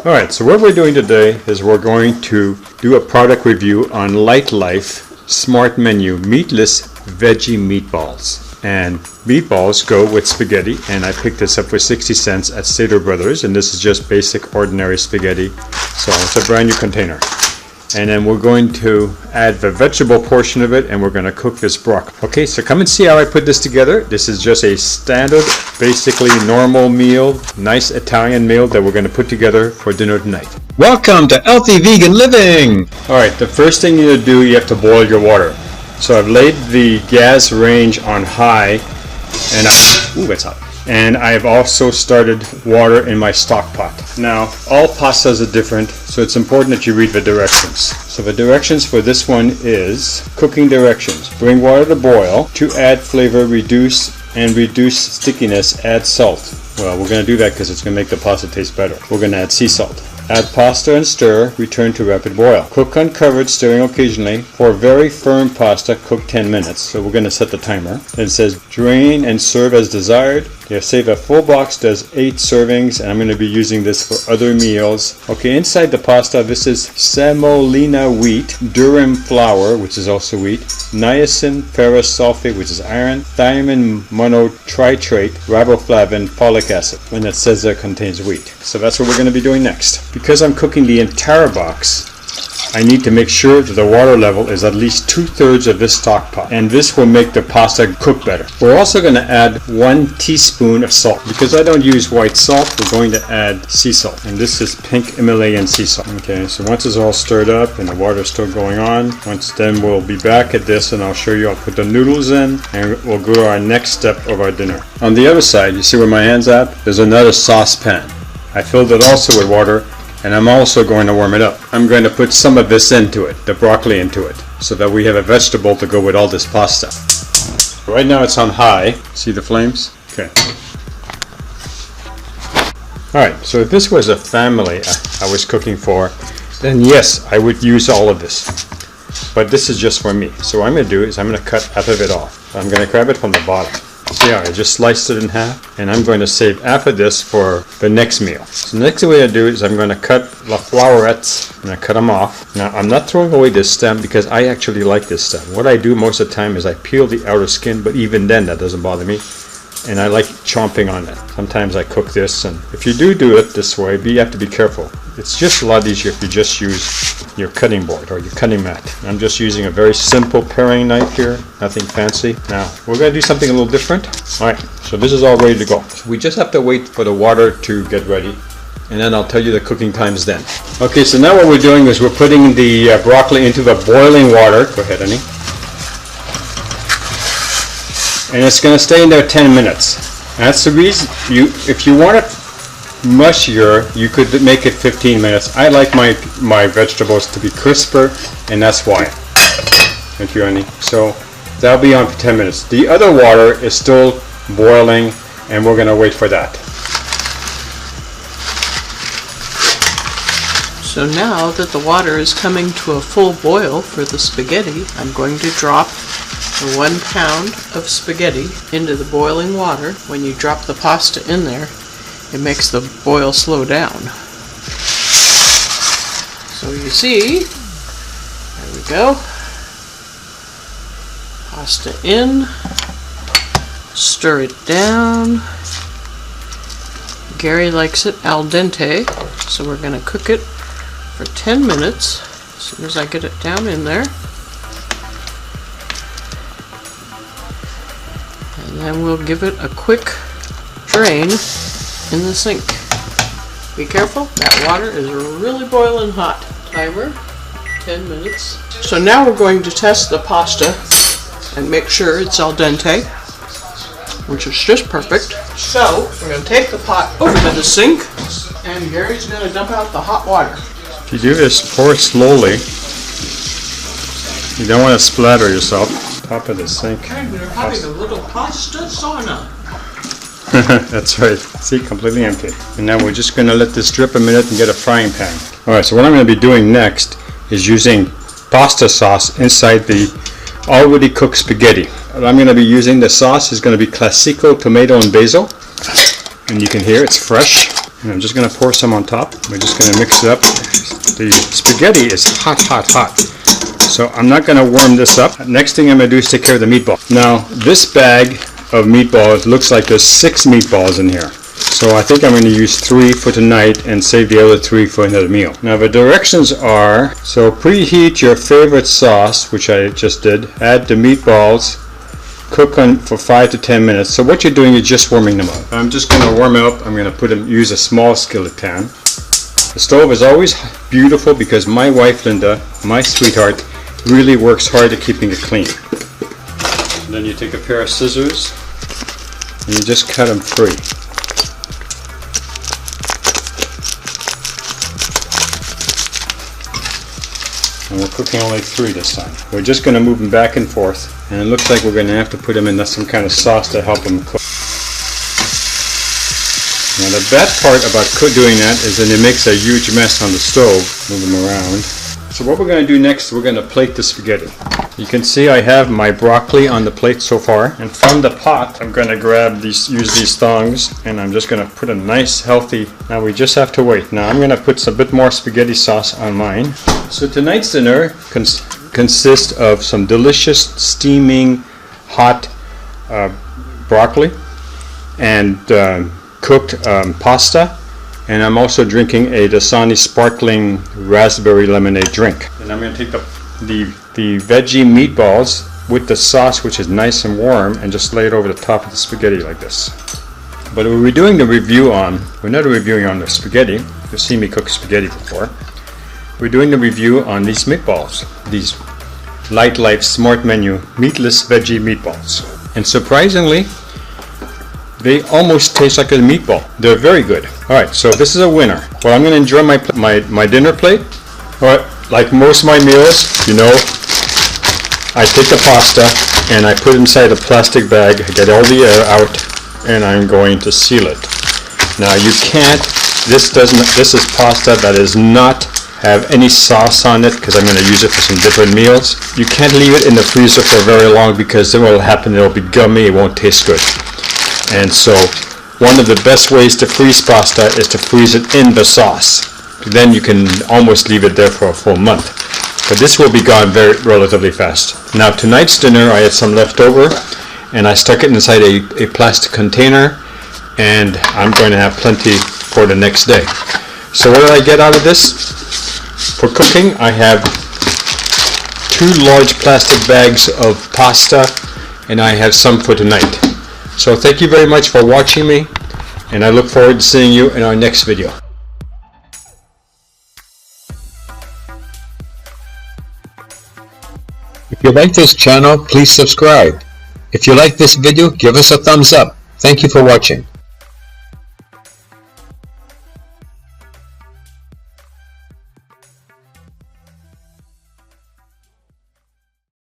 Alright, so what we're doing today is we're going to do a product review on Lightlife Smart Menu Meatless Veggie Meatballs. And meatballs go with spaghetti, and I picked this up for 60 cents at Stater Brothers, and this is just basic ordinary spaghetti. So it's a brand new container. And then we're going to add the vegetable portion of it, and we're going to cook this broccoli. Okay, so come and see how I put this together. This is just a standard, basically normal meal, nice Italian meal that we're going to put together for dinner tonight. Welcome to Healthy Vegan Living! Alright, the first thing you need to do, you have to boil your water. So I've laid the gas range on high, and that's hot. And I've also started water in my stock pot. Now, all pastas are different, so it's important that you read the directions. So the directions for this one is cooking directions. Bring water to boil. To add flavor, reduce stickiness, add salt. Well, we're going to do that because it's going to make the pasta taste better. We're going to add sea salt. Add pasta and stir, return to rapid boil. Cook uncovered, stirring occasionally. For very firm pasta, cook 10 minutes. So we're going to set the timer. Then it says drain and serve as desired. Yeah, save a full box does 8 servings, and I'm going to be using this for other meals. Okay, inside the pasta, this is semolina wheat, durum flour, which is also wheat, niacin ferrous sulfate, which is iron, thiamine monotrite, riboflavin, folic acid, and it says it contains wheat. So that's what we're going to be doing next. Because I'm cooking the entire box, I need to make sure that the water level is at least 2/3 of this stock pot, and this will make the pasta cook better. We're also going to add 1 teaspoon of salt. Because I don't use white salt, we're going to add sea salt, and this is pink Himalayan sea salt. Okay, so once it's all stirred up and the water's still going on, then we'll be back at this, and I'll show you. I'll put the noodles in, and we'll go to our next step of our dinner. On the other side, you see where my hand's at? There's another saucepan. I filled it also with water, and I'm also going to warm it up. I'm going to put some of this into it, the broccoli into it, so that we have a vegetable to go with all this pasta. Right now it's on high. See the flames? Okay. Alright, so if this was a family I was cooking for, then yes, I would use all of this. But this is just for me. So what I'm going to do is I'm going to cut half of it off. I'm going to grab it from the bottom. See how I just sliced it in half, and I'm going to save half of this for the next meal. So the next thing we're going to do is I'm going to cut the flowerets. I'm going to cut them off. Now I'm not throwing away this stem because I actually like this stem. What I do most of the time is I peel the outer skin, but even then that doesn't bother me. And I like chomping on it. Sometimes I cook this, and if you do it this way, you have to be careful. It's just a lot easier if you just use your cutting board or your cutting mat. I'm just using a very simple paring knife here, nothing fancy. Now, we're going to do something a little different. Alright, so this is all ready to go. So we just have to wait for the water to get ready, and then I'll tell you the cooking times then. Okay, so now what we're doing is we're putting the broccoli into the boiling water. Go ahead, honey. And it's going to stay in there 10 minutes. That's the reason. If you want it mushier, you could make it 15 minutes. I like my vegetables to be crisper, and that's why. Thank you, honey. So that'll be on for 10 minutes. The other water is still boiling, and we're going to wait for that. So now that the water is coming to a full boil for the spaghetti, I'm going to drop the 1 pound of spaghetti into the boiling water. When you drop the pasta in there, it makes the boil slow down. So you see, there we go. Pasta in, stir it down. Gary likes it al dente, so we're going to cook it for 10 minutes as soon as I get it down in there. And then we'll give it a quick drain in the sink. Be careful, that water is really boiling hot. Timer, 10 minutes. So now we're going to test the pasta and make sure it's al dente, which is just perfect. So we're going to take the pot over to the sink, and Gary's going to dump out the hot water. If you do this, pour it slowly. You don't want to splatter yourself. Top of the sink. Okay, we're having a little pasta sauna. That's right. See, completely empty. And now we're just going to let this drip a minute and get a frying pan. Alright, so what I'm going to be doing next is using pasta sauce inside the already cooked spaghetti. What I'm going to be using, the sauce is going to be Classico tomato and basil. And you can hear it's fresh. And I'm just going to pour some on top. We're just going to mix it up. The spaghetti is hot, hot, hot. So I'm not going to warm this up. Next thing I'm going to do is take care of the meatball. Now, this bag of meatballs looks like there's 6 meatballs in here. So I think I'm going to use 3 for tonight and save the other 3 for another meal. Now the directions are, so preheat your favorite sauce, which I just did. Add the meatballs. Cook on for 5 to 10 minutes. So what you're doing is just warming them up. I'm just going to warm it up. I'm going to use a small skillet pan. The stove is always beautiful because my wife Linda, my sweetheart, really works hard at keeping it clean. And then you take a pair of scissors and you just cut them free. And we're cooking only 3 this time. We're just going to move them back and forth, and it looks like we're going to have to put them in some kind of sauce to help them cook. Now the bad part about doing that is that it makes a huge mess on the stove. Move them around. So what we're going to do next, we're going to plate the spaghetti. You can see I have my broccoli on the plate so far, and from the pot I'm going to use these tongs, and I'm just going to put a nice healthy. Now we just have to wait. Now I'm going to put a bit more spaghetti sauce on mine. So tonight's dinner consists of some delicious steaming hot broccoli and cooked pasta, and I'm also drinking a Dasani sparkling raspberry lemonade drink. And I'm going to take the veggie meatballs with the sauce, which is nice and warm, and just lay it over the top of the spaghetti like this. But we're doing the review on, we're not reviewing on the spaghetti. You've seen me cook spaghetti before. We're doing the review on these meatballs, these Lightlife Smart Menu Meatless Veggie Meatballs. And surprisingly, they almost taste like a meatball. They're very good. Alright, so this is a winner. Well, I'm going to enjoy my dinner plate. Alright, like most of my meals, you know, I take the pasta and I put it inside a plastic bag, get all the air out, and I'm going to seal it. Now you can't, this is pasta that is not have any sauce on it because I'm going to use it for some different meals. You can't leave it in the freezer for very long because then what will happen, it'll be gummy, it won't taste good. And so one of the best ways to freeze pasta is to freeze it in the sauce. Then you can almost leave it there for a full month. But this will be gone relatively fast. Now tonight's dinner I had some left over and I stuck it inside a plastic container, and I'm going to have plenty for the next day. So what did I get out of this? For cooking, I have 2 large plastic bags of pasta, and I have some for tonight. So thank you very much for watching me, and I look forward to seeing you in our next video. If you like this channel, please subscribe. If you like this video, give us a thumbs up. Thank you for watching.